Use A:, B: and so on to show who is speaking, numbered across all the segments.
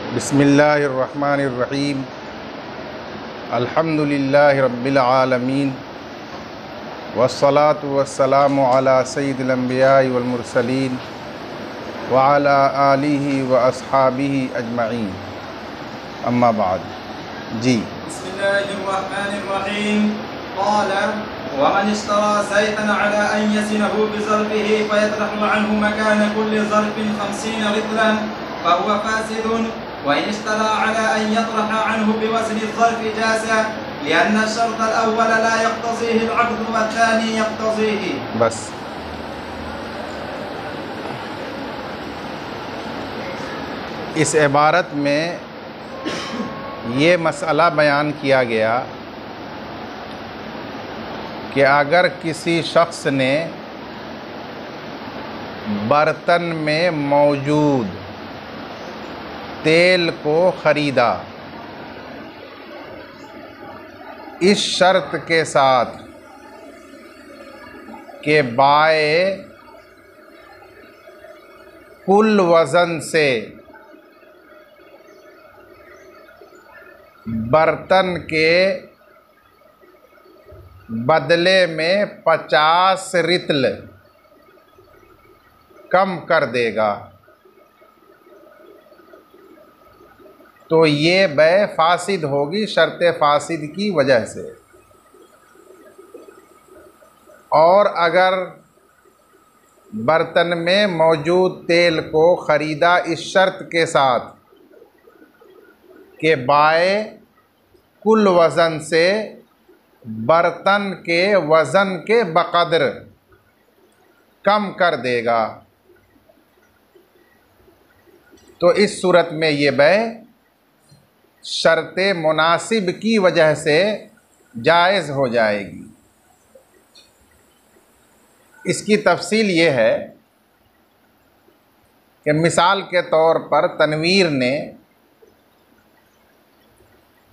A: बिस्मिल्लाहिर्रहमानिर्रहीम। अल्हम्दुलिल्लाहि रब्बिल आलमीन वस्सलातु वस्सलामु अला सय्यिदिल अंबिया'i वल मुरसलीन व अला आलिहि व अस्हाबिहि अजमईन, अम्मा बाद। जी,
B: बिस्मिल्लाहिर्रहमानिर्रहीम। क़ाल वमन इश्तरा ज़ैतन अला अन यज़िनहु बिज़र्फ़िही फ़यतरहु अन्हु मकान कुल्लि ज़र्फ़िन 50 रितलन फ़हुव फ़ासिदुन व इन इश्तरा अला अन यतरह अन्हु बिवज़नि ज़र्फ़ जाज़ा लिअन्न अश-शर्त अल-अव्वल ला यक़्तज़ीहि अल-अक़्द व अथ-थानी यक़्तज़ीहि।
A: बस इस इबारत में ये मसला बयान किया गया कि अगर किसी शख्स ने बर्तन में मौजूद तेल को ख़रीदा इस शर्त के साथ कि बाए कुल वज़न से बर्तन के बदले में 50 रितल कम कर देगा, तो ये बै फासिद होगी शर्त फासिद की वजह से। और अगर बर्तन में मौजूद तेल को ख़रीदा इस शर्त के साथ कि बाए कुल वज़न से बर्तन के वज़न के बक़द्र कम कर देगा, तो इस सूरत में ये बै शर्त मुनासिब की वजह से जायज़ हो जाएगी। इसकी तफसील ये है कि मिसाल के तौर पर तनवीर ने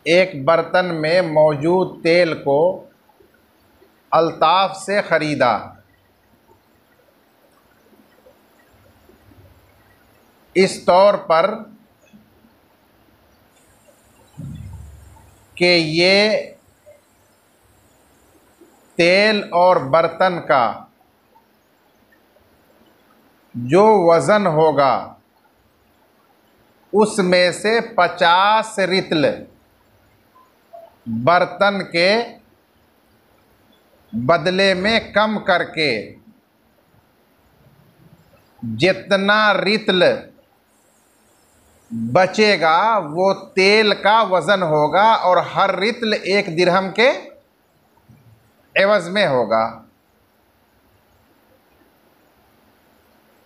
A: एक बर्तन में मौजूद तेल को अल्ताफ़ से ख़रीदा। इस तौर पर कि ये तेल और बर्तन का जो वज़न होगा उसमें से 50 रितल बर्तन के बदले में कम करके जितना रितल बचेगा वो तेल का वज़न होगा और हर रितल 1 दिरहम के एवज़ में होगा।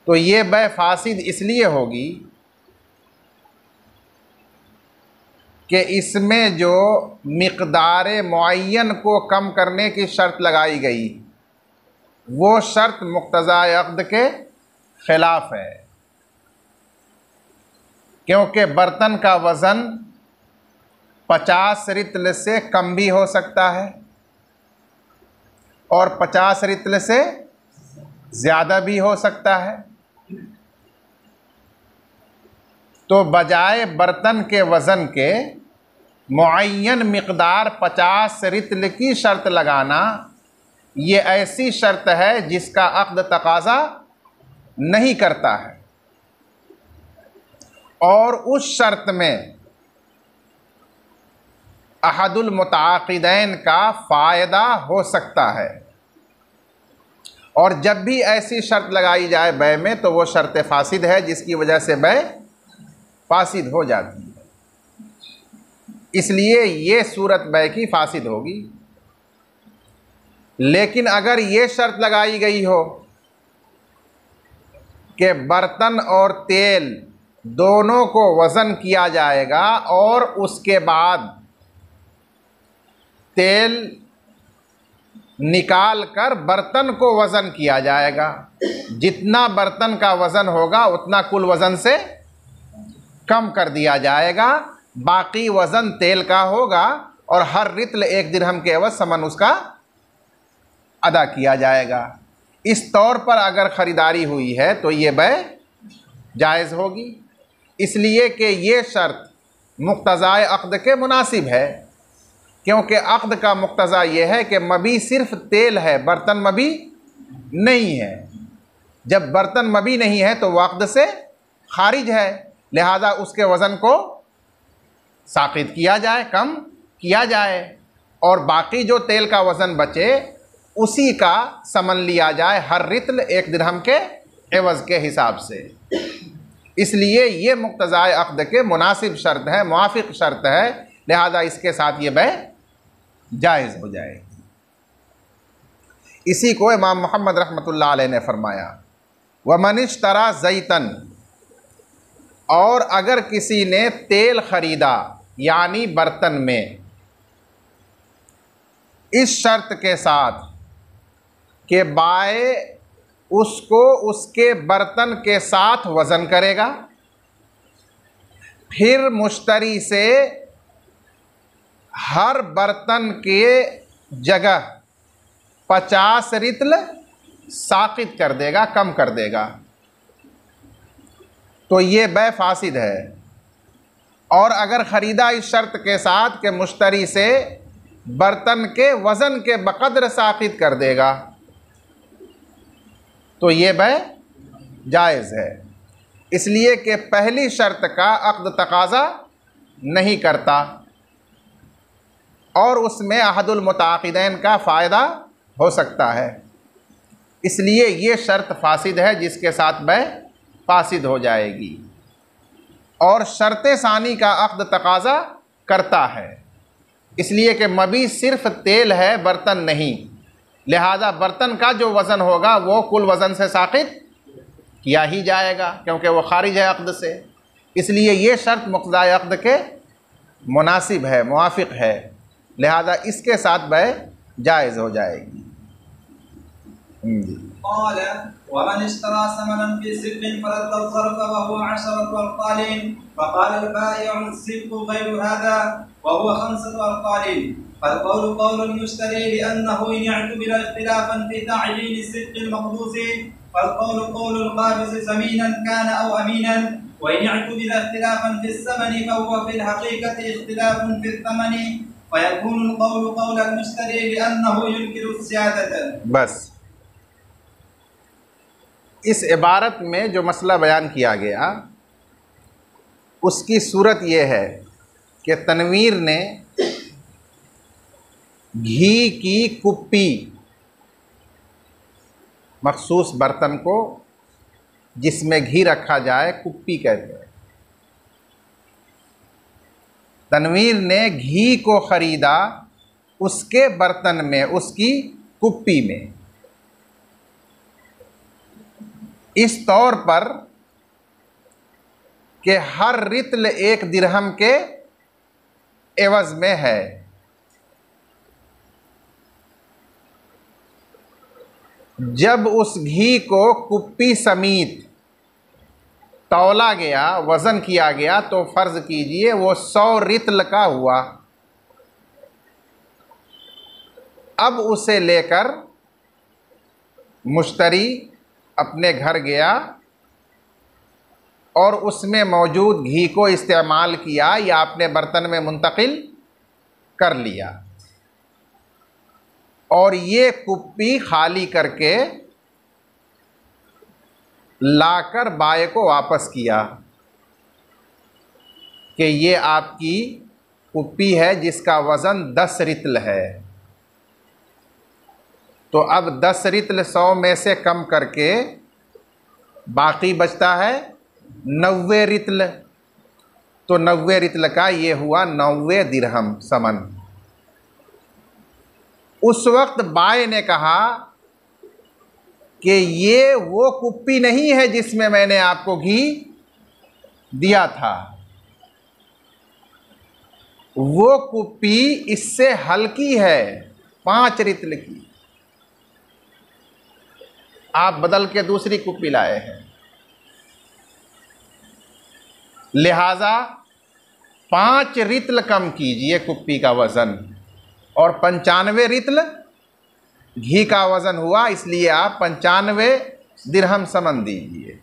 A: तो ये बै फासिद इसलिए होगी कि इसमें जो मिक़दार मुअय्यन को कम करने की शर्त लगाई गई वो शर्त मुक़्तज़ा अक़्द के ख़िलाफ़ है, क्योंकि बर्तन का वज़न 50 रितल से कम भी हो सकता है और 50 रितल से ज़्यादा भी हो सकता है। तो बजाय बर्तन के वज़न के मुअय्यन मिक़दार 50 रितल की शर्त लगाना, ये ऐसी शर्त है जिसका अक़्द तक़ाज़ा नहीं करता है और उस शर्त में अहदुल मुतआक़िदैन का फ़ायदा हो सकता है। और जब भी ऐसी शर्त लगाई जाए बै में तो वो शर्त फासिद है, जिसकी वजह से बै फासिद हो जाती है। इसलिए ये सूरत बै की फासिद होगी। लेकिन अगर ये शर्त लगाई गई हो कि बर्तन और तेल दोनों को वज़न किया जाएगा और उसके बाद तेल निकाल कर बर्तन को वज़न किया जाएगा, जितना बर्तन का वज़न होगा उतना कुल वज़न से कम कर दिया जाएगा, बाकी वज़न तेल का होगा और हर रितल 1 दिरहम के एवज़ समन उसका अदा किया जाएगा। इस तौर पर अगर ख़रीदारी हुई है तो ये बै जायज़ होगी। इसलिए कि ये शर्त मुक्तज़ाए अक़्द के मुनासिब है, क्योंकि अक़्द का मुक्तज़ा ये है कि मबी सिर्फ़ तेल है, बर्तन मबी नहीं है। जब बर्तन मबी नहीं है तो वह अक़्द से खारिज है, लिहाजा उसके वज़न को साक़ित किया जाए, कम किया जाए, और बाकी जो तेल का वज़न बचे उसी का समन लिया जाए हर रितल 1 दिरहम के एवज़ के हिसाब से। इसलिए ये मुक्तज़ाए अक़्द के मुनासिब शर्त है, मुआफ़िक़ शर्त है, लिहाजा इसके साथ ये बै जायज़ हो जाएगी। इसी को इमाम मोहम्मद रहमतुल्लाह अलैह ने फरमाया, वमन इश्तरा ज़ैतन, और अगर किसी ने तेल ख़रीदा यानी बर्तन में, इस शर्त के साथ कि बाए उसको उसके बर्तन के साथ वज़न करेगा, फिर मुश्तरी से हर बर्तन के जगह 50 रितल साक़ित कर देगा, कम कर देगा, तो ये बै फासिद है। और अगर ख़रीदा इस शर्त के साथ कि मुश्तरी से बर्तन के वज़न के बक़द्र साक़ित कर देगा, तो ये बै जायज़ है, इसलिए कि पहली शर्त का अक़्द तकाज़ा नहीं करता और उसमें अहदुल मुताक़िदैन का फ़ायदा हो सकता है, इसलिए ये शर्त फासिद है जिसके साथ बै फासिद हो जाएगी। और शर्त सानी का अक़्द तकाज़ा करता है, इसलिए कि मबी सिर्फ़ तेल है, बर्तन नहीं, लिहाजा बर्तन का जो वज़न होगा वो कुल वज़न से साक़ित किया ही जाएगा, क्योंकि वो खारिज है अक़्द से। इसलिए ये शर्त मुक़्तज़ाए अक़्द के मुनासिब है, मुआफ़िक़ है, लिहाजा इसके साथ बै जायज़ हो जाएगी।
B: वमन इश्तरा समनन फी सिक्किन फरद्द ज़र्फ़ व हुवा 10 अरक़ालिन फ़क़ाल अल-बाइउ सिक्कु ग़ैरु हाज़ा व हुवा 5 अरक़ालिन फ़ल-क़ौलु क़ौलुल मुश्तरी लिअन्नहु इन यअतबिर इख़्तिलाफ़न फी तअयीन सिक्किल मक़बूज़ फ़ल-क़ौलु क़ौलुल क़ाबिज़ ज़मीनन कान औ अमीनन व इन यअतबिर इख़्तिलाफ़न फी समनि फ़हुवा फ़िल हक़ीक़ति इख़्तिलाफ़ुन फी समनि फ़यकूनुल क़ौलु क़ौलल मुश्तरी लिअन्नहु युनकिरु ज़ियादत।
A: बस इस इबारत में जो मसला बयान किया गया उसकी सूरत ये है कि तनवीर ने घी की कुप्पी, मखसूस बर्तन को जिसमें घी रखा जाए कुप्पी कहते हैं, तनवीर ने घी को ख़रीदा उसके बर्तन में, उसकी कुप्पी में, इस तौर पर कि हर रितल 1 दिरहम के एवज़ में है। जब उस घी को कुप्पी समीत तौला गया, वज़न किया गया, तो फ़र्ज़ कीजिए वो 100 रितल का हुआ। अब उसे लेकर मुश्तरी अपने घर गया और उसमें मौजूद घी को इस्तेमाल किया या अपने बर्तन में मुंतकिल कर लिया और ये कुप्पी खाली करके लाकर बाए को वापस किया कि ये आपकी कुप्पी है जिसका वज़न 10 रितल है। तो अब 10 रितल 100 में से कम करके बाकी बचता है 90 रितल, तो 90 रितल का ये हुआ 90 दिरहम समन। उस वक्त बाए ने कहा कि ये वो कुप्पी नहीं है जिसमें मैंने आपको घी दिया था, वो कुप्पी इससे हल्की है, 5 रितल की, आप बदल के दूसरी कुप्पी लाए हैं, लिहाजा 5 रितल कम कीजिए कुप्पी का वज़न और 95 रितल घी का वज़न हुआ, इसलिए आप 95 दिरहम समन दीजिए।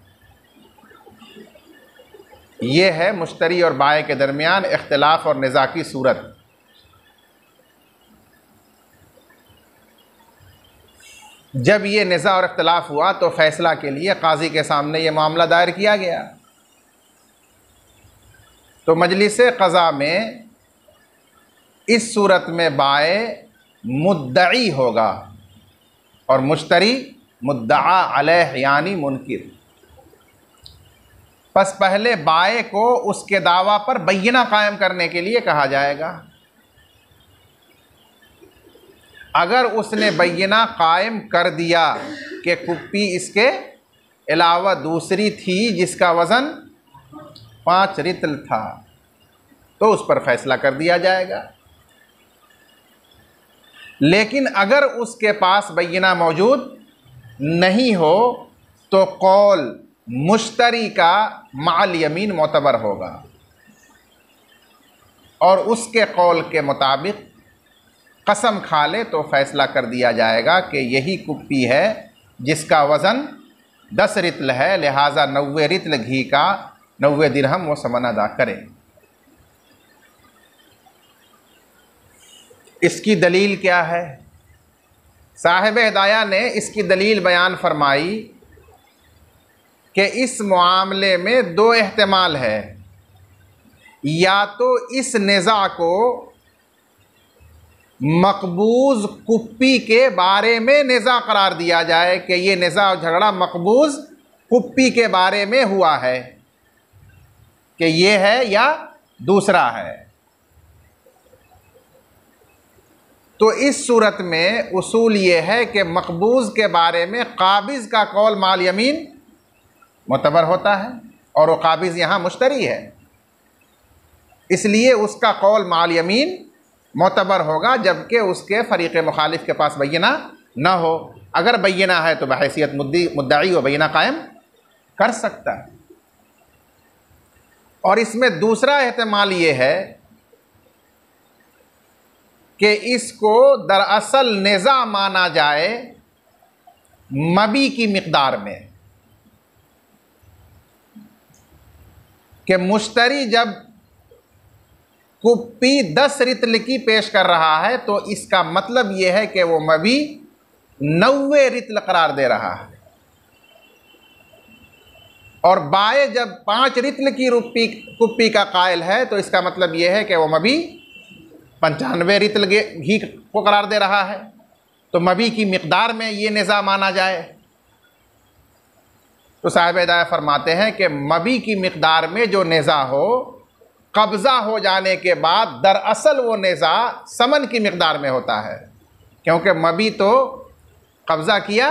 A: ये है मुश्तरी और बाय के दरमियान इख्तिलाफ और निज़ा की सूरत। जब ये निज़ा और इख्तिलाफ हुआ तो फ़ैसला के लिए काजी के सामने ये मामला दायर किया गया। तो मजलिस क़ज़ा में इस सूरत में बाय मुद्दई होगा और मुश्तरी मुद्दआ अलैह यानी मुनकिर। बस पहले बाय को उसके दावा पर बय्यना कायम करने के लिए कहा जाएगा। अगर उसने बय्यना कायम कर दिया कि कुप्पी इसके अलावा दूसरी थी जिसका वज़न 5 रितल था, तो उस पर फैसला कर दिया जाएगा। लेकिन अगर उसके पास बय्यना मौजूद नहीं हो तो कौल मुश्तरी का माल यमीन मोतबर होगा और उसके कौल के मुताबिक कसम खा ले तो फैसला कर दिया जाएगा कि यही कुप्पी है जिसका वज़न 10 रितल है, लिहाजा 90 रितल घी का 90 दिरहम वो समन अदा करे। इसकी दलील क्या है? साहिब हिदाया ने इसकी दलील बयान फरमाई कि इस मामले में 2 एहतमाल है। या तो इस निज़ा को मकबूज कुप्पी के बारे में निज़ा करार दिया जाए कि ये निज़ा और झगड़ा मकबूज कुप्पी के बारे में हुआ है कि ये है या दूसरा है। तो इस सूरत में उसूल ये है कि मकबूज के बारे में काबिज़ का कौल माल यमीन मोतबर होता है और वो काबिज़ यहाँ मुश्तरी है, इसलिए उसका कौल माल यमीन मोतबर होगा जबकि उसके फ़रीक़ मुखालिफ के पास बय्यना न हो। अगर बय्यना है तो बहैसियत मुद्दई व बय्यना कायम कर सकता है। और इसमें दूसरा एहतमाल ये है कि इसको दरअसल निज़ा माना जाए मबी की मिक़दार में, कि मुश्तरी जब कुप्पी 10 रितल की पेश कर रहा है तो इसका मतलब यह है कि वो मबी 90 रितल करार दे रहा है, और बाय जब 5 रितल की कुप्पी का कायल है तो इसका मतलब यह है कि वो मबी 95 रितल घी को करार दे रहा है। तो मबी की मिक़दार में ये निज़ा माना जाए। तो साहिब हिदाया फरमाते हैं कि मबी की मिक़दार में जो निज़ा हो, कब्ज़ा हो जाने के बाद दरअसल वो निज़ा समन की मिक़दार में होता है, क्योंकि मबी तो कब्ज़ा किया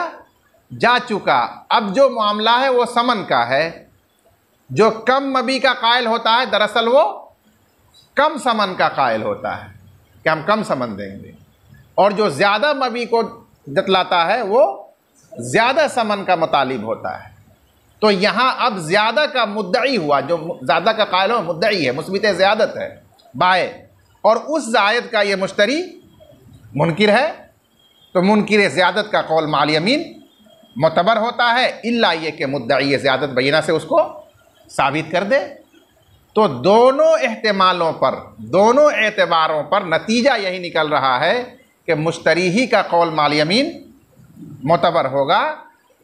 A: जा चुका, अब जो मामला है वो समन का है। जो कम मबी का कायल होता है दरअसल वो कम समन का कायल होता है कि हम कम समन देंगे, और जो ज़्यादा मबी को जतलाता है वो ज़्यादा समन का मुतालिब होता है। तो यहाँ अब ज़्यादा का मुद्दई हुआ, जो ज़्यादा का कायल हो मुद्दई है, मुस्बित ज़्यादत है बाय, और उस ज़ायद का ये मुश्तरी मुनकिर है। तो मुनकिर ज़्यादत का कौल माल यमीन मोतबर होता है, इल्ला ये कि मुद्दई ज़्यादत बय्यना से उसको साबित कर दे। तो दोनों एहतमालों पर, दोनों एतबारों पर नतीजा यही निकल रहा है कि मुश्तरी ही का कौल माल यमीन मोतबर होगा,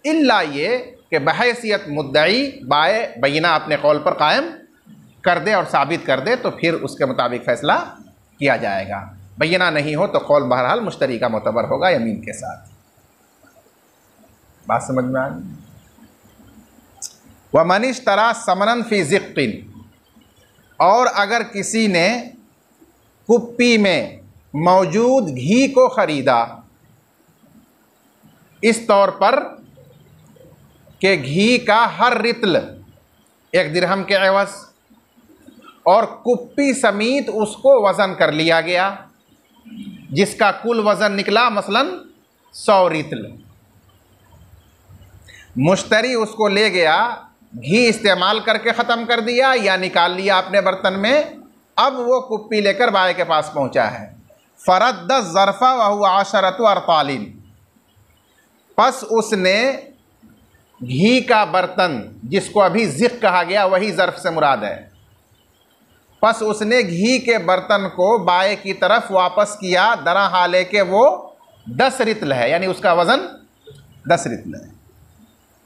A: इल्ला ये कि बहैसियत मुद्दई बाय बय्यना अपने कौल पर कायम कर दे और साबित कर दे, तो फिर उसके मुताबिक फ़ैसला किया जाएगा। बय्यना नहीं हो तो कौल बहरहाल मुश्तरी का मोतबर होगा यमीन के साथ। बात समझ में आ गई? व मन इश्तरा समनन फ़ी ज़िक्किन, और अगर किसी ने कुप्पी में मौजूद घी को ख़रीदा इस तौर पर कि घी का हर रितल 1 दिरहम के एवज़, और कुप्पी समीत उसको वज़न कर लिया गया जिसका कुल वज़न निकला मसलन 100 रितल। मुश्तरी उसको ले गया, घी इस्तेमाल करके ख़त्म कर दिया या निकाल लिया अपने बर्तन में, अब वो कुप्पी लेकर बाय के पास पहुंचा है। फ़रद्द ज़रफ़ा व हुवा 10 अरतालिन, बस उसने घी का बर्तन जिसको अभी ज़िक कहा गया वही ज़र्फ़ से मुराद है। बस उसने घी के बर्तन को बाएं की तरफ वापस किया, दरा हाले के वो 10 रितल है, यानी उसका वज़न 10 रितल है।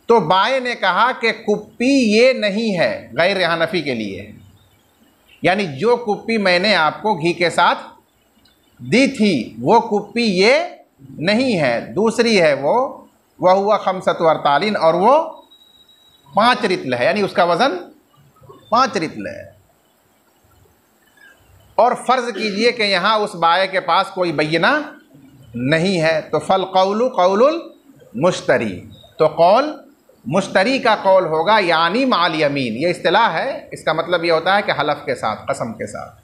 A: तो बाएं ने कहा कि कुप्पी ये नहीं है, गैर हनफी के लिए, यानी जो कुप्पी मैंने आपको घी के साथ दी थी वो कुप्पी ये नहीं है, दूसरी है वो, वह हुआ 45 और वो 5 रितल है, यानी उसका वज़न 5 रितल है। और फ़र्ज़ कीजिए कि यहाँ उस बाए के पास कोई बय्यना नहीं है, तो फल कौलु कौलुल मुश्तरी, तो कौल मुश्तरी का कौल होगा, यानी माल यमीन। ये इस्तिलाह है, इसका मतलब ये होता है कि हलफ के साथ, कसम के साथ।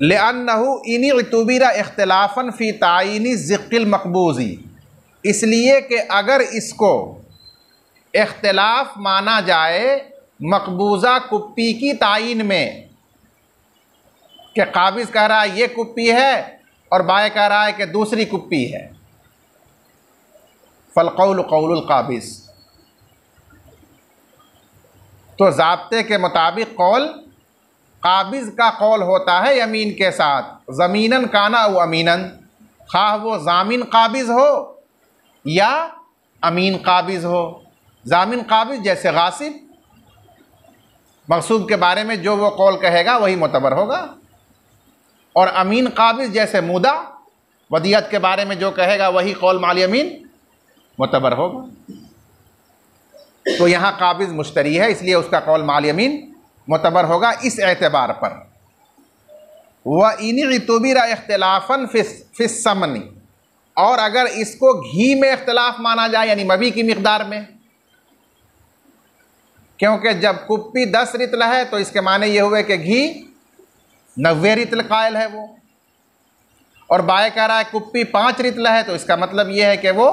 A: लिअन्नहु इन इतुबिरा इख्तिलाफन फ़ी तायीनी ज़िक्किल मक़बूज़ी, इसलिए कि अगर इसको इख्तिलाफ माना जाए मकबूज़ा कुप्पी की तायीन में, कि काबिज़ कह रहा है ये कुप्पी है और बाएं कह रहा है कि दूसरी कुप्पी है, फल कौल कौलुल काबिज़, तो ज़ाब्ते के मुताबिक कौल काबिज़ का कौल होता है यमीन के साथ, ज़मीनन काना व अमीनन, खा वो ज़ामिन काबिज़ हो या अमीन काबिज़ हो। ज़ामिन काबिज़ जैसे गासिब, मक़सूब के बारे में जो वो कौल कहेगा वही मुतबर होगा, और अमीन काबिज़ जैसे मुदा, वदियत के बारे में जो कहेगा वही कौल माल यमीन मुतबर होगा। तो यहाँ काबिज़ मुश्तरी है, इसलिए उसका कौल माल यमीन मुतबर होगा इस एतबार पर। व इन इतुबिरा इख्तिलाफन फिस समनी, और अगर इसको घी में इख्तिलाफ माना जाए, यानी मबी की मिक़दार में, क्योंकि जब कुप्पी 10 रितल है तो इसके माने ये हुए कि घी 90 रितल कायल है वो, और बाएं कह रहा है कुप्पी 5 रितल है, तो इसका मतलब ये है कि वो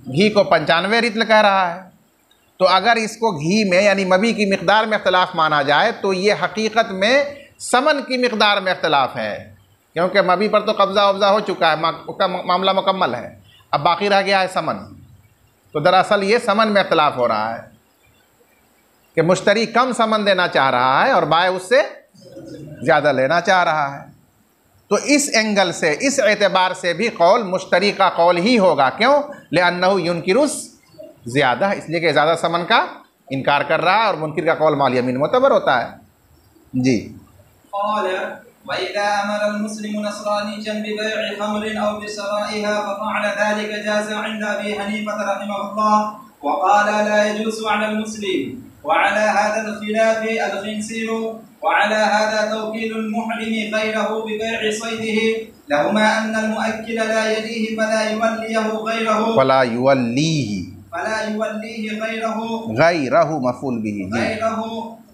A: घी को 95 रितल कह रहा है। तो अगर इसको घी में यानी मबी की मिक़दार में इख्तिलाफ माना जाए तो ये हकीकत में समन की मिक़दार में इख्तिलाफ है, क्योंकि मबी पर तो कब्ज़ा वब्ज़ा हो चुका है, उसका मामला मुकम्मल है, अब बाकी रह गया है समन। तो दरअसल ये समन में इख्तिलाफ हो रहा है कि मुश्तरी कम समन देना चाह रहा है और बाय उससे ज़्यादा लेना चाह रहा है। तो इस एंगल से, इस एतबार से भी कौल मुश्तरी का कौल ही होगा। क्यों? लिअन्नहु युनकिरुस ज़्यादा, इसलिए कि ज़्यादा समन का इनकार कर रहा है, और मुनकिर का कौल माल यमीन मुतबर होता है। जी।
B: वइज़ा अमर अल-मुस्लिमु नसरानिय्यन बिबै'i खम्रिन औ बिशराइहा फफ़अल ज़ालिका जाज़ इंद अबी हनीफ़ा रहिमहुल्लाह व क़ाल ला यजूज़ु अला अल-मुस्लिम व अला हाज़ा अल-ख़िलाफ़ अल-ख़िंसीर व अला हाज़ा तवकील अल-मुहरिम ग़ैरहु बिबै'i सयदिही लहुमा अन्न अल-मुअक्किल ला यलीही फला युवल्लिहु
A: ग़ैरहु मफ़ूल बिही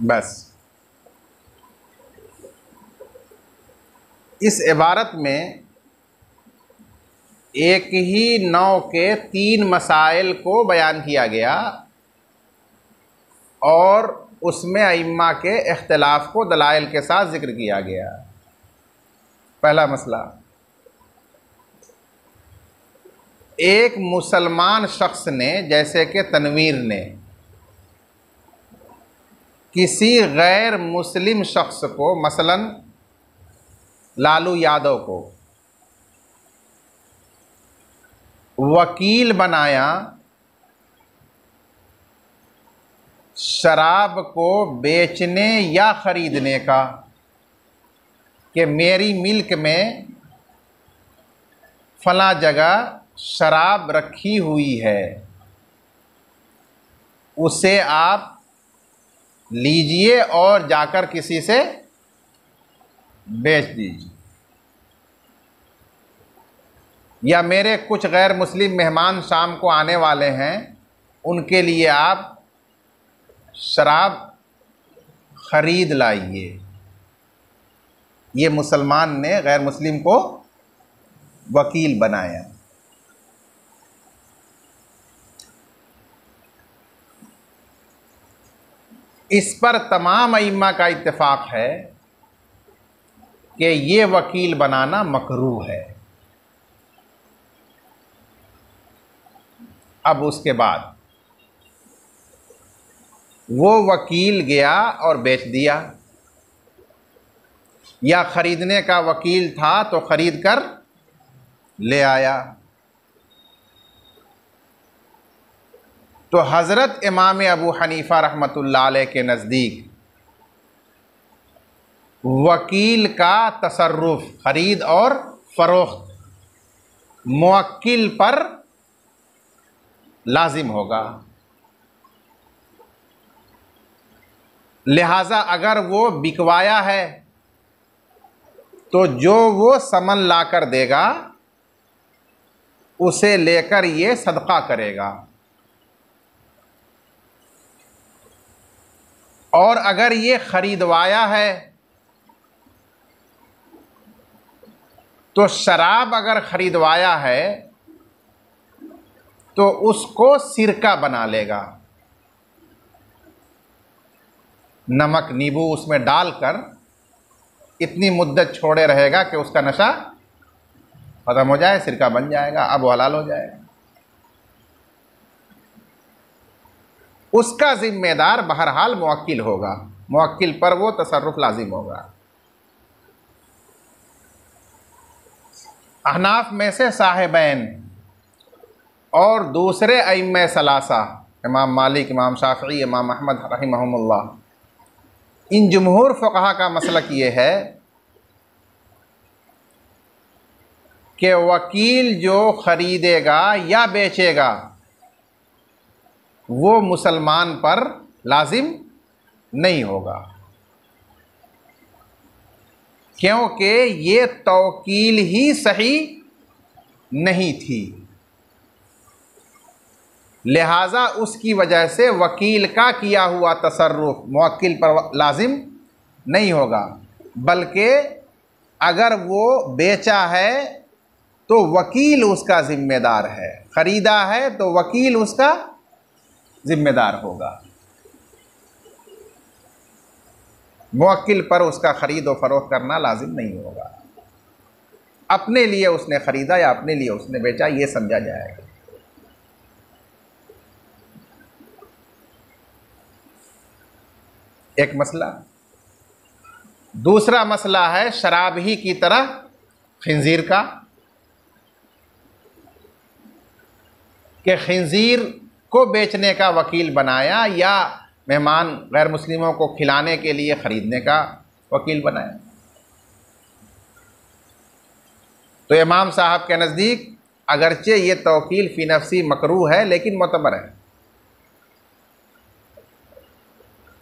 A: बस इस इबारत में एक ही नौ के 3 मसाइल को बयान किया गया और उसमें अइम्मा के इख्तिलाफ को दलाइल के साथ ज़िक्र किया गया। पहला मसला, एक मुसलमान शख्स ने, जैसे कि तनवीर ने, किसी गैर मुस्लिम शख्स को, मसलन लालू यादव को, वकील बनाया शराब को बेचने या ख़रीदने का, कि मेरी मिल्क में फला जगह शराब रखी हुई है, उसे आप लीजिए और जाकर किसी से बेच दीजिए। या मेरे कुछ गैर मुस्लिम मेहमान शाम को आने वाले हैं, उनके लिए आप शराब खरीद लाइए। ये मुसलमान ने गैर मुस्लिम को वकील बनाया। इस पर तमाम अइम्मा का इत्तेफाक है कि ये वकील बनाना मकरूह है। अब उसके बाद वो वकील गया और बेच दिया, या ख़रीदने का वकील था तो ख़रीद कर ले आया, तो हज़रत इमाम अबू हनीफ़ा रहमतुल्लाह अलैह के नज़दीक वकील का तसर्रुफ़ ख़रीद और फ़रोख्त मुवक्किल पर लाजिम होगा। लिहाजा अगर वो बिकवाया है तो जो वो समन ला कर देगा उसे लेकर ये सदका करेगा, और अगर ये खरीदवाया है तो शराब अगर खरीदवाया है तो उसको सिरका बना लेगा, नमक नींबू उसमें डालकर इतनी मुद्दत छोड़े रहेगा कि उसका नशा ख़त्म हो जाए, सिरका बन जाएगा, अब वो हलाल हो जाएगा। उसका ज़िम्मेदार बहरहाल मुवक्किल होगा, मुवक्किल पर वो तसर्रुफ़ लाजिम होगा। अहनाफ में से साहिबैन और दूसरे अइम्मे सलासा इमाम मालिक, इमाम शाफ़ी, इमाम अहमद रहिमहुमुल्लाह, इन जमहूर फ़ुक़हा का मसलक ये है कि वकील जो ख़रीदेगा या बेचेगा वो मुसलमान पर लाजिम नहीं होगा, क्योंकि ये तौकील ही सही नहीं थी। लिहाजा उसकी वजह से वकील का किया हुआ तसर्रुफ़ मुवक्किल पर लाजिम नहीं होगा, बल्कि अगर वो बेचा है तो वकील उसका ज़िम्मेदार है, ख़रीदा है तो वकील उसका ज़िम्मेदार होगा। मुवक्किल पर उसका ख़रीद और फ़रोख्त करना लाजिम नहीं होगा। अपने लिए उसने ख़रीदा या अपने लिए उसने बेचा, ये समझा जाएगा। एक मसला। दूसरा मसला है शराब ही की तरह खिंजीर का, कि खिंजीर को बेचने का वकील बनाया या मेहमान गैर मुस्लिमों को खिलाने के लिए ख़रीदने का वकील बनाया। तो इमाम साहब के नज़दीक अगरचे ये तौकील फ़ी नफ़सी मकरूह है लेकिन मोतबर है,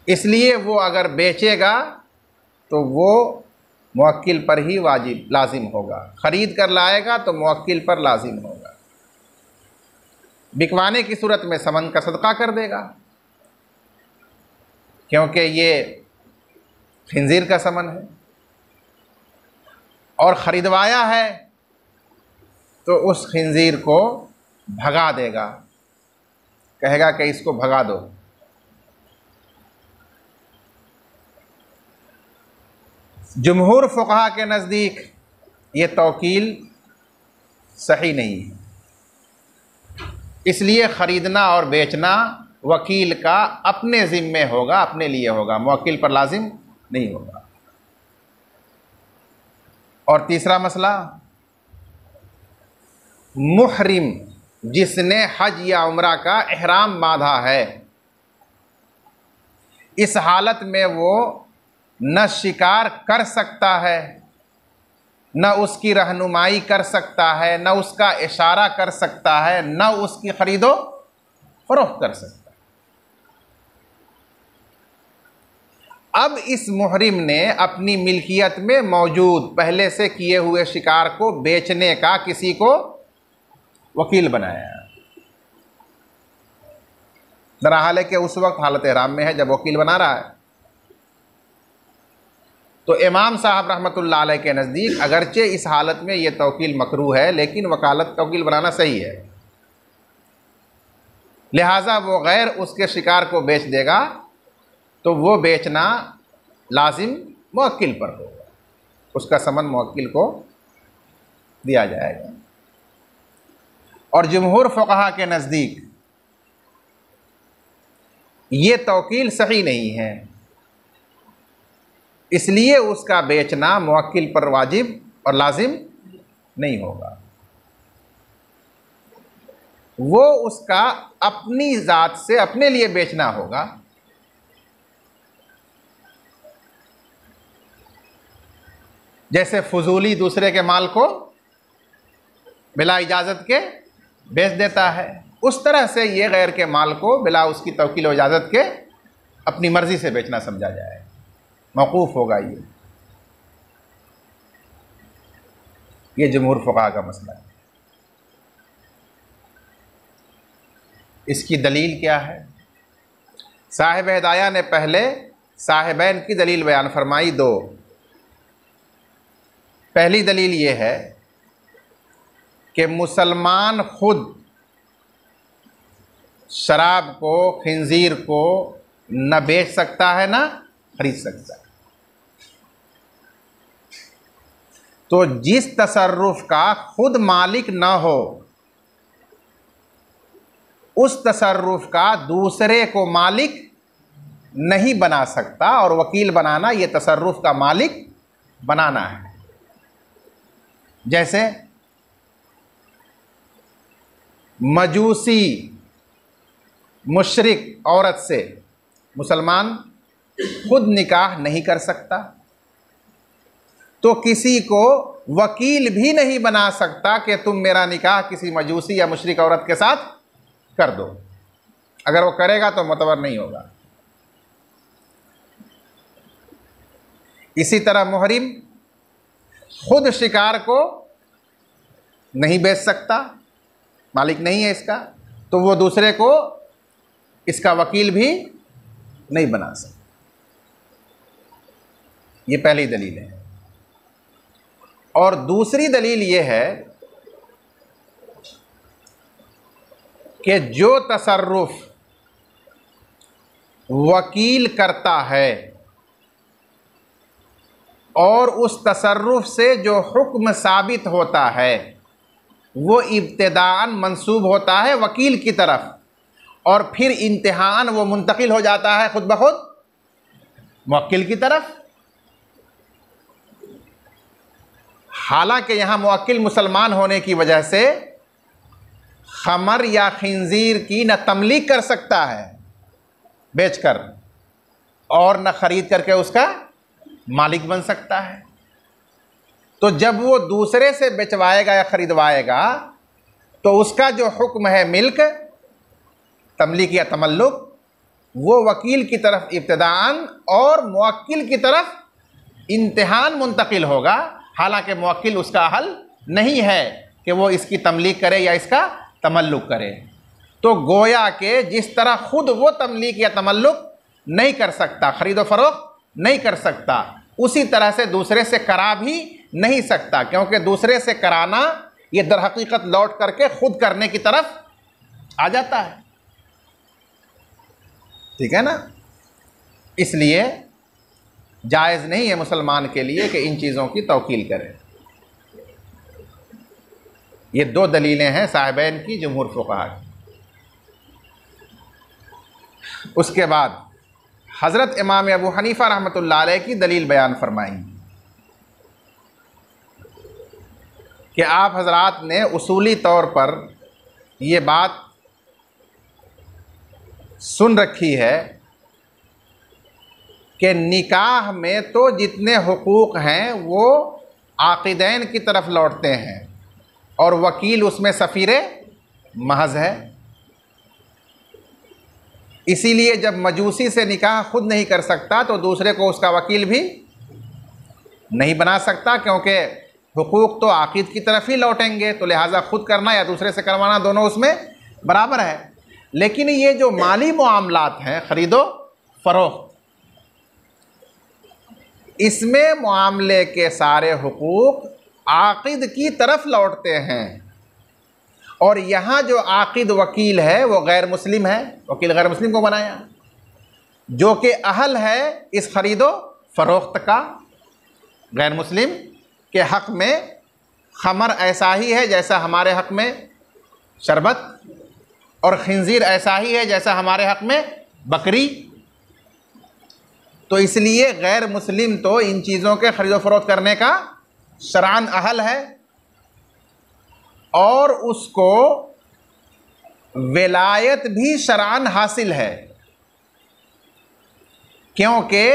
A: इसलिए वो अगर बेचेगा तो वो मुवक्किल पर ही वाजिब लाजिम होगा, ख़रीद कर लाएगा तो मुवक्किल पर लाजिम होगा। बिकवाने की सूरत में समन का सदका कर देगा, क्योंकि ये खिंजीर का समन है, और ख़रीदवाया है तो उस खिंजीर को भगा देगा, कहेगा कि इसको भगा दो। जमहूर फ़ुक़हा के नज़दीक ये तौकील सही नहीं है, इसलिए ख़रीदना और बेचना वकील का अपने ज़िम्मे होगा, अपने लिए होगा, मुवक्किल पर लाजिम नहीं होगा। और तीसरा मसला, मुहरिम जिसने हज या उम्रा का इहराम बांधा है, इस हालत में वो न शिकार कर सकता है, न उसकी रहनुमाई कर सकता है, न उसका इशारा कर सकता है, न उसकी खरीदो फरोख्त कर सकता है। अब इस मुहरिम ने अपनी मिल्कियत में मौजूद पहले से किए हुए शिकार को बेचने का किसी को वकील बनाया। दरअसल है कि उस वक्त हालत इहराम में है जब वकील बना रहा है, तो इमाम साहब रहमतुल्लाह अलैह के नज़दीक अगरचे इस हालत में ये तवकील मकरूह है, लेकिन वकालत तवकील बनाना सही है। लिहाजा वो गैर उसके शिकार को बेच देगा तो वो बेचना लाजिम मुवक्किल पर होगा, उसका समन मुवक्किल को दिया जाएगा। और जमहूर फ़ुक़हा के नज़दीक ये तवकील सही नहीं है, इसलिए उसका बेचना मुवक्किल पर वाजिब और लाजिम नहीं होगा। वो उसका अपनी ज़ात से अपने लिए बेचना होगा। जैसे फजूली दूसरे के माल को बिला इजाज़त के बेच देता है, उस तरह से ये गैर के माल को बिला उसकी तवकील और इजाज़त के अपनी मर्ज़ी से बेचना समझा जाए, मौकूफ़ होगा। ये जमहूर फ़ुक़हा का मसला है। इसकी दलील क्या है? साहिब हिदाया ने पहले साहिबैन की दलील बयान फरमाई दो। पहली दलील ये है कि मुसलमान खुद शराब को, खिंजीर को न बेच सकता है न खरीद सकता है। तो जिस तसर्रुफ का खुद मालिक न हो, उस तसर्रुफ का दूसरे को मालिक नहीं बना सकता, और वकील बनाना ये तसर्रुफ का मालिक बनाना है। जैसे मजूसी मुशरिक औरत से मुसलमान खुद निकाह नहीं कर सकता, तो किसी को वकील भी नहीं बना सकता कि तुम मेरा निकाह किसी मजूसी या मुशरिक औरत के साथ कर दो। अगर वो करेगा तो मुतबर नहीं होगा। इसी तरह मुहरिम खुद शिकार को नहीं बेच सकता, मालिक नहीं है इसका, तो वो दूसरे को इसका वकील भी नहीं बना सकता। ये पहली दलील है। और दूसरी दलील ये है कि जो तसर्रुफ वकील करता है और उस तसर्रुफ से जो हुक्म साबित होता है वो इब्तिदाअन मंसूब होता है वकील की तरफ, और फिर इंतहान वो मुंतकिल हो जाता है खुद ब खुद मुवक्किल की तरफ। हालांकि यहाँ मुवक्किल मुसलमान होने की वजह से खमर या खिंजीर की न तमलीक कर सकता है बेचकर, और न खरीद करके उसका मालिक बन सकता है। तो जब वो दूसरे से बेचवाएगा या खरीदवाएगा तो उसका जो हुक्म है मिल्क, तमलीक या तमल्लुक, वो वकील की तरफ इब्तिदाअन और मुवक्किल की तरफ इंतहान मुंतकिल होगा। हालांकि मुवक्किल उसका अहल नहीं है कि वो इसकी तमलीक करे या इसका तमल्लुक करे। तो गोया के जिस तरह खुद वो तमलीक या तमल्लुक नहीं कर सकता, खरीदो फरोख्त नहीं कर सकता, उसी तरह से दूसरे से करा भी नहीं सकता, क्योंकि दूसरे से कराना ये दर हकीकत लौट करके खुद करने की तरफ आ जाता है। ठीक है ना? इसलिए जायज़ नहीं है मुसलमान के लिए कि इन चीज़ों की तवकील करें। ये दो दलीलें हैं साहिबैन की, जमहूर फ़ुक़हा की। उसके बाद हज़रत इमाम अबू हनीफ़ा रहमतुल्लाह अलैह की दलील बयान फरमाई कि आप हज़रात ने उसूली तौर पर ये बात सुन रखी है कि निकाह में तो जितने हुकूक हैं वो आक़िदैन की तरफ लौटते हैं और वकील उसमें सफ़ीर महज़ है। इसीलिए जब मजूसी से निकाह खुद नहीं कर सकता तो दूसरे को उसका वकील भी नहीं बना सकता, क्योंकि हुकूक तो आक़िद की तरफ ही लौटेंगे, तो लिहाजा खुद करना या दूसरे से करवाना दोनों उसमें बराबर है। लेकिन ये जो माली मामलात हैं, ख़रीदो फरोख्त, इसमें मामले के सारे हुकूक आकिद की तरफ लौटते हैं। और यहाँ जो आकिद वकील है वो गैर मुस्लिम है, वकील गैर मुस्लिम को बनाया, जो कि अहल है इस खरीदो फरोख्त का। गैर मुस्लिम के हक़ में खमर ऐसा ही है जैसा हमारे हक़ में शरबत, और खिंजीर ऐसा ही है जैसा हमारे हक़ में बकरी। तो इसलिए गैर मुस्लिम तो इन चीज़ों के ख़रीदो फरोख्त करने का शरअन अहल है, और उसको विलायत भी शरअन हासिल है, क्योंकि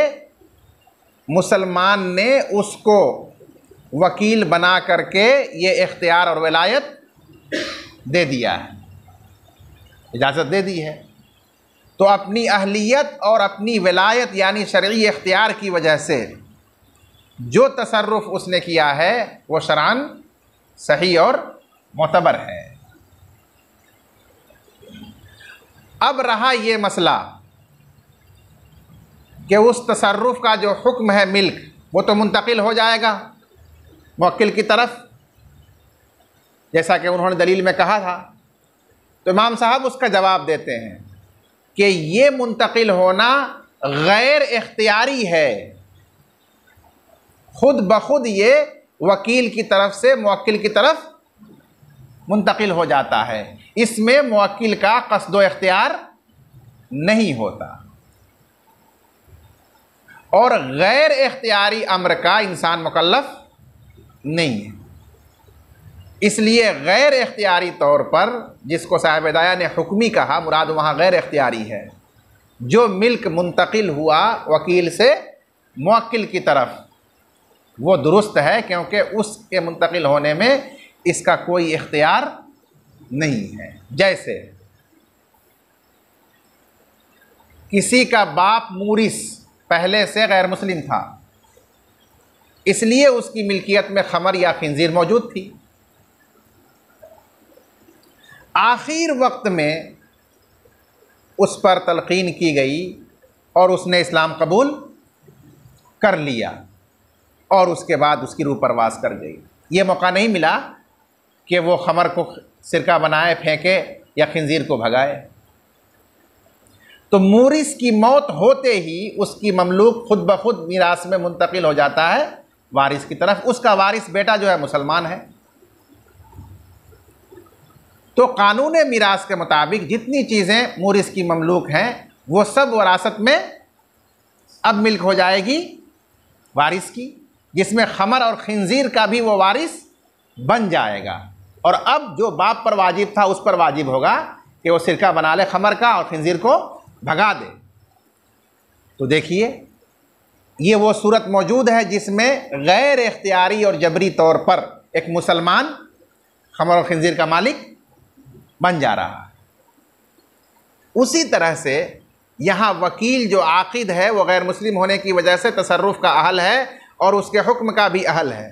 A: मुसलमान ने उसको वकील बना करके ये इख्तियार और विलायत दे दिया है, इजाज़त दे दी है। तो अपनी अहलियत और अपनी विलायत यानी शरई इख्तियार की वजह से जो तसर्रुफ़ उसने किया है वो शरअन सही और मोतबर है। अब रहा ये मसला कि उस तसर्रुफ़ का जो हुक्म है मिल्क, वो तो मुंतकिल हो जाएगा मुवक्किल की तरफ, जैसा कि उन्होंने दलील में कहा था। तो इमाम साहब उसका जवाब देते हैं कि ये मुंतकिल होना गैर इख्तियारी है, खुद ब खुद ये वकील की तरफ से मुवक्किल की तरफ मुंतकिल हो जाता है, इसमें मुवक्किल का क़स्द इख्तियार नहीं होता। और गैर इख्तियारी अम्र का इंसान मुकल्लफ नहीं है, इसलिए गैर इख्तियारी तौर पर जिसको साहिब हिदाया ने हुक्मी कहा, मुराद वहाँ गैर इख्तियारी है। जो मिल्क मुंतकिल हुआ वकील से मुवक्किल की तरफ वो दुरुस्त है, क्योंकि उसके मुंतकिल होने में इसका कोई इख्तियार नहीं है। जैसे किसी का बाप मूरिस पहले से गैर मुस्लिम था, इसलिए उसकी मिल्कियत में खमर या खिंजीर मौजूद थी। आखिर वक्त में उस पर तलकीन की गई और उसने इस्लाम कबूल कर लिया, और उसके बाद उसकी रूह परवास कर गई। ये मौका नहीं मिला कि वो खमर को सिरका बनाए, फेंके या खिंजीर को भगाए। तो मूरिस की मौत होते ही उसकी ममलूक खुद ब खुद मीरास में मुंतकिल हो जाता है वारिस की तरफ। उसका वारिस बेटा जो है मुसलमान है। तो कानून मीरास के मुताबिक जितनी चीज़ें मूरिस की ममलूक हैं वो सब वरासत में अब मिल्क हो जाएगी वारिस की, जिसमें खमर और खिंजीर का भी वो वारिस बन जाएगा। और अब जो बाप पर वाजिब था उस पर वाजिब होगा कि वो सिरका बना ले खमर का और खिंजीर को भगा दे। तो देखिए ये वो सूरत मौजूद है जिसमें गैर इख्तियारी और जबरी तौर पर एक मुसलमान खमर और खिंजीर का मालिक बन जा रहा है। उसी तरह से यहाँ वकील जो आकिद है वो गैर मुस्लिम होने की वजह से तसर्रुफ़ का अहल है और उसके हुक्म का भी अहल है,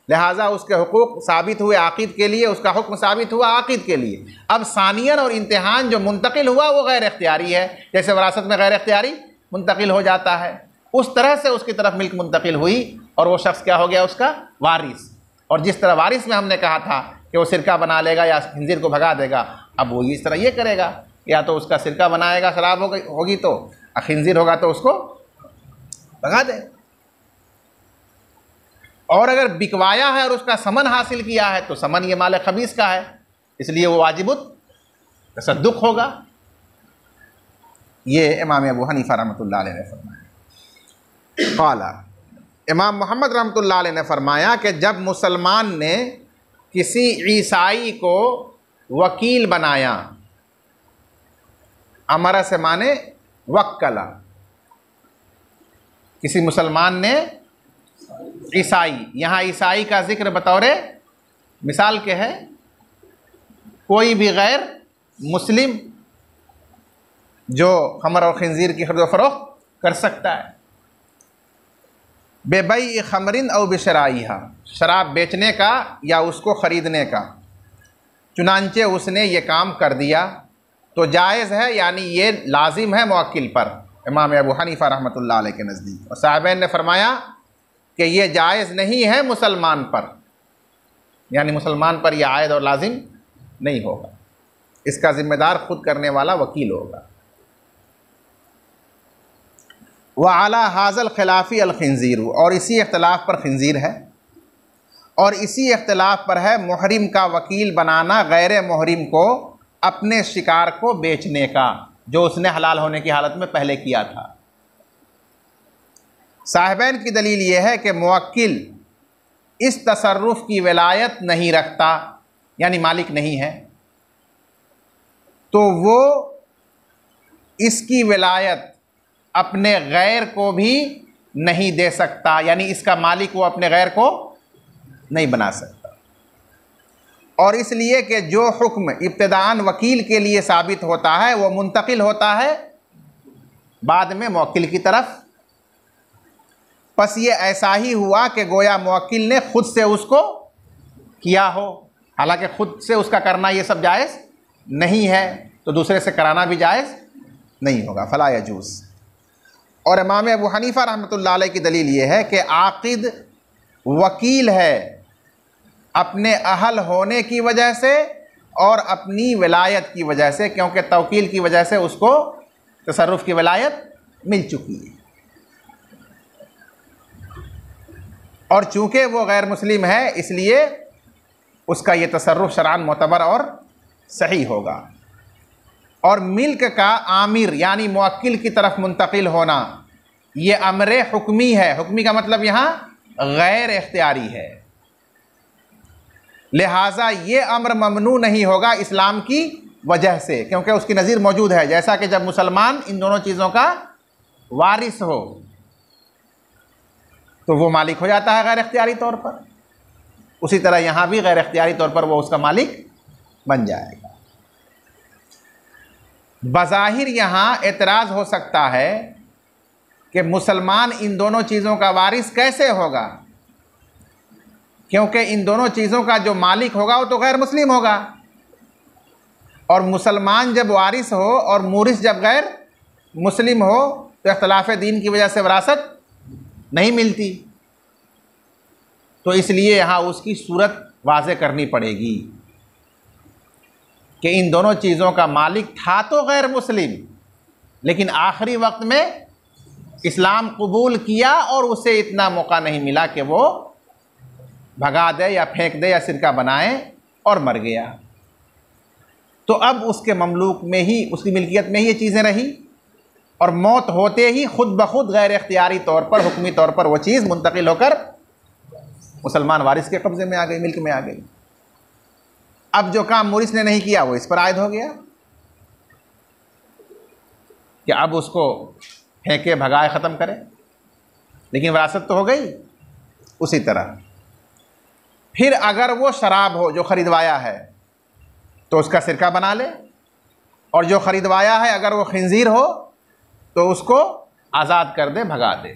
A: लिहाजा उसके हुकूक साबित हुए आकिद के लिए, उसका हुक्म साबित हुआ आकिद के लिए। अब सानियन और इम्तिहान जो मुंतकिल हुआ वो गैर इख्तियारी है, जैसे वरासत में गैर इख्तियारी मुंतकिल हो जाता है, उस तरह से उसकी तरफ मिल्क मुंतकिल हुई और वो शख्स क्या हो गया, उसका वारिस। और जिस तरह वारिस में हमने कहा था कि वो सिरका बना लेगा या खिंजीर को भगा देगा, अब वो इस तरह ये करेगा, या तो उसका सिरका बनाएगा, शराब होगी तो, खिंजीर होगा तो उसको भगा दे। और अगर बिकवाया है और उसका समन हासिल किया है तो समन ये माल खबीस का है, इसलिए वो वाजिबुत तसद्दुक होगा। ये इमाम अबू हनीफा रहमतुल्लाह अलैह ने फरमाया। क़ाला, इमाम मोहम्मद रहमतुल्लाह अलैह ने फरमाया कि जब मुसलमान ने किसी ईसाई को वकील बनाया, अमरा से माने वक्कला, किसी मुसलमान ने ईसाई, यहाँ ईसाई का जिक्र बतौरे मिसाल के है, कोई भी गैर मुस्लिम जो खमर और खिंजीर की खरीद फरोख्त कर सकता है। बेबई खमरिन और बेशराइहा, शराब बेचने का या उसको ख़रीदने का, चुनांचे उसने ये काम कर दिया तो जायज़ है, यानी ये लाजिम है मुवक्किल पर, इमाम अबू हनीफा रहमतुल्लाह अलैह के नज़दीक। और साहिबैन ने फरमाया कि ये जायज़ नहीं है मुसलमान पर, यानी मुसलमान पर यह आयद और लाजिम नहीं होगा, इसका ज़िम्मेदार खुद करने वाला वकील होगा। व अला हाज़ल खिलाफ़ी अल खिंज़ीर, और इसी इख्तलाफ पर खिंज़ीर है, और इसी इख्तलाफ पर है मुहरिम का वकील बनाना गैर मुहरिम को अपने शिकार को बेचने का, जो उसने हलाल होने की हालत में पहले किया था। साहिबैन की दलील यह है कि मुवक्किल इस तसर्रुफ़ की विलायत नहीं रखता, यानी मालिक नहीं है, तो वो इसकी विलायत अपने गैर को भी नहीं दे सकता, यानी इसका मालिक वो अपने गैर को नहीं बना सकता। और इसलिए कि जो हुक्म इब्तिदाअन वकील के लिए साबित होता है वो मुंतकिल होता है बाद में मुवक्किल की तरफ। बस ये ऐसा ही हुआ कि गोया मुवक्किल ने खुद से उसको किया हो, हालांकि खुद से उसका करना ये सब जायज़ नहीं है, तो दूसरे से कराना भी जायज़ नहीं होगा, फला यजूज़। और इमाम अबू हनीफ़ा रहमतुल्लाह अलैह की दलील ये है कि आक़िद वकील है अपने अहल होने की वजह से और अपनी विलायत की वजह से, क्योंकि तवकील की वजह से उसको तसर्रुफ़ की विलायत मिल चुकी है, और चूँकि वो गैर मुस्लिम है इसलिए उसका ये तसर्रुफ़ शरअन मोतबर और सही होगा। और मिल्क का आमिर यानी मुवक्किल की तरफ मुंतकिल होना ये अमर हुक्मी है। हुक्मी का मतलब यहाँ गैर इख्तियारी है, लिहाजा ये अम्र ममनू नहीं होगा इस्लाम की वजह से, क्योंकि उसकी नज़ीर मौजूद है। जैसा कि जब मुसलमान इन दोनों चीज़ों का वारिस हो तो वो मालिक हो जाता है गैर इख्तियारी तौर पर, उसी तरह यहाँ भी गैर इख्तियारी तौर पर वो उसका मालिक बन जाएगा। बज़ाहिर यहाँ एतराज़ हो सकता है कि मुसलमान इन दोनों चीज़ों का वारिस कैसे होगा, क्योंकि इन दोनों चीज़ों का जो मालिक होगा वो तो गैर मुस्लिम होगा, और मुसलमान जब वारिस हो और मूरिस जब गैर मुस्लिम हो तो इख्तिलाफ़ दीन की वजह से विरासत नहीं मिलती। तो इसलिए यहाँ उसकी सूरत वाज़े करनी पड़ेगी कि इन दोनों चीज़ों का मालिक था तो गैर मुस्लिम, लेकिन आखिरी वक्त में इस्लाम कबूल किया और उसे इतना मौका नहीं मिला कि वो भगा दे या फेंक दे या सिरका बनाए और मर गया। तो अब उसके ममलूक में ही, उसकी मिल्कियत में ही ये चीज़ें रही, और मौत होते ही खुद ब खुद गैर इख्तियारी तौर पर, हुक्मी तौर पर वो चीज़ मुंतकिल होकर मुसलमान वारिस के कब्ज़े में आ गई, मिल्क में आ गई। अब जो काम मूरिस ने नहीं किया वो इस पर आयद हो गया कि अब उसको फेंके, भगाए, ख़त्म करे, लेकिन विरासत तो हो गई। उसी तरह फिर अगर वो शराब हो जो ख़रीदवाया है तो उसका सिरका बना ले, और जो ख़रीदवाया है अगर वो खिंजीर हो तो उसको आज़ाद कर दे, भगा दे।